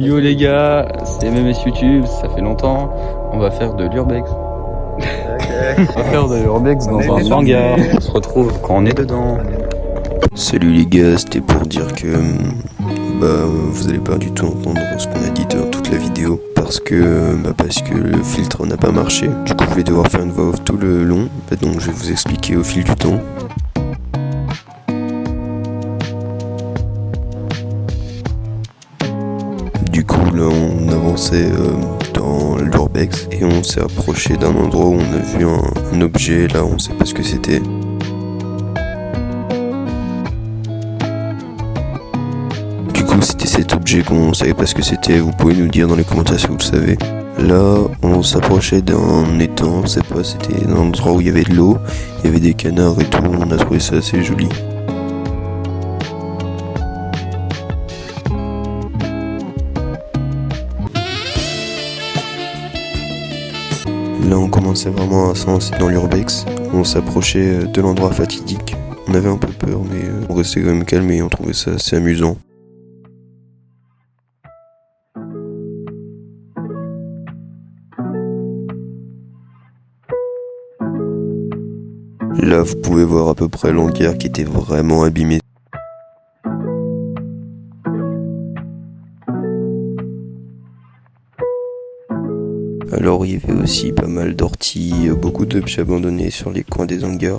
Yo les gars, c'est MMS YouTube, ça fait longtemps, on va faire de l'urbex. On va faire de l'urbex dans un hangar, on se retrouve quand on est dedans. Salut les gars, c'était pour dire que vous allez pas du tout entendre ce qu'on a dit dans toute la vidéo parce que le filtre n'a pas marché. Du coup je vais devoir faire une voix off tout le long, donc je vais vous expliquer au fil du temps. Du coup là on avançait dans l'urbex et on s'est approché d'un endroit où on a vu un objet, là on sait pas ce que c'était. Du coup c'était cet objet qu'on savait pas ce que c'était, vous pouvez nous dire dans les commentaires si vous le savez. Là on s'approchait d'un étang, on sait pas, c'était un endroit où il y avait de l'eau, il y avait des canards et tout, on a trouvé ça assez joli. Là on commençait vraiment à s'avancer dans l'urbex, on s'approchait de l'endroit fatidique, on avait un peu peur mais on restait quand même calme et on trouvait ça assez amusant. Là vous pouvez voir à peu près l'hangar qui était vraiment abîmé. Alors il y avait aussi pas mal d'orties, beaucoup d'objets abandonnés sur les coins des hangars.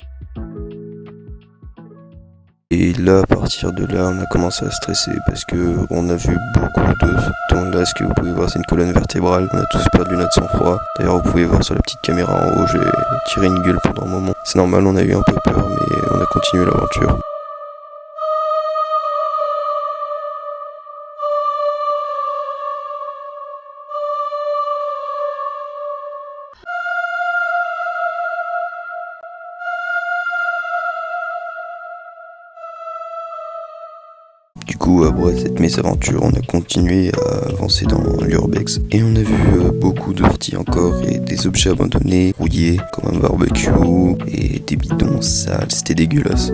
Et là, à partir de là, on a commencé à stresser parce que on a vu beaucoup de temps. Là, ce que vous pouvez voir, c'est une colonne vertébrale. On a tous perdu notre sang-froid. D'ailleurs, vous pouvez voir sur la petite caméra en haut, j'ai tiré une gueule pendant un moment. C'est normal, on a eu un peu peur, mais on a continué l'aventure. Du coup, après cette mésaventure, on a continué à avancer dans l'urbex et on a vu beaucoup d'orties encore et des objets abandonnés, rouillés, comme un barbecue et des bidons sales, c'était dégueulasse.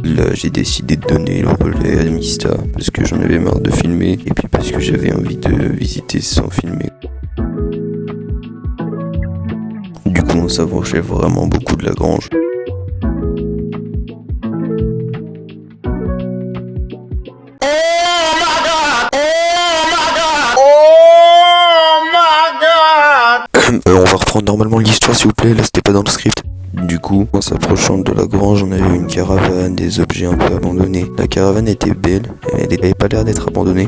Là, j'ai décidé de donner le relais à Mista parce que j'en avais marre de filmer et puis parce que j'avais envie de visiter sans filmer. Du coup, on s'approchait vraiment beaucoup de la grange. On va reprendre normalement l'histoire s'il vous plaît, là c'était pas dans le script. Du coup, en s'approchant de la grange, on a vu une caravane, des objets un peu abandonnés. La caravane était belle, elle avait pas l'air d'être abandonnée.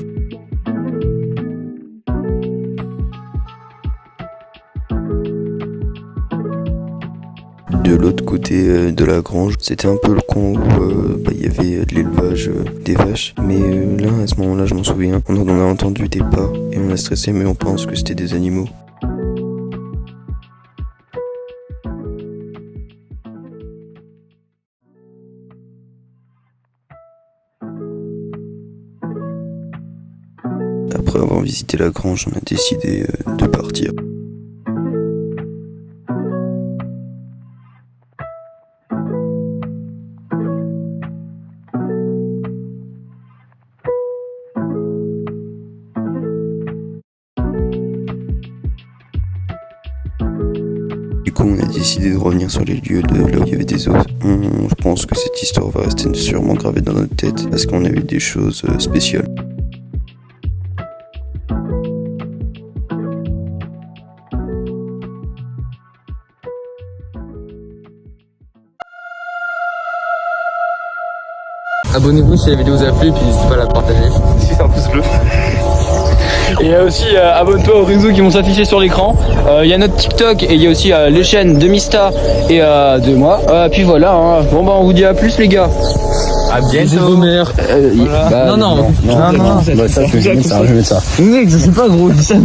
De l'autre côté de la grange, c'était un peu le coin où il y avait de l'élevage des vaches. Mais là, à ce moment-là, je m'en souviens, on a entendu des pas et on a stressé, mais on pense que c'était des animaux. Après avoir visité la grange, on a décidé de partir. Du coup, on a décidé de revenir sur les lieux de là où il y avait des os. Je pense que cette histoire va rester sûrement gravée dans notre tête parce qu'on a vu des choses spéciales. Abonnez-vous si la vidéo vous a plu, puis n'hésitez pas à la partager. Si c'est un pouce bleu. Il y a aussi abonne-toi aux réseaux qui vont s'afficher sur l'écran. Il y a notre TikTok et il y a aussi les chaînes de Mista et de moi. Puis voilà, hein. Bon bah on vous dit à plus les gars. À bientôt. Voilà. Non. Bah ça je vais mettre ça. Mec, je sais pas gros, dis ça.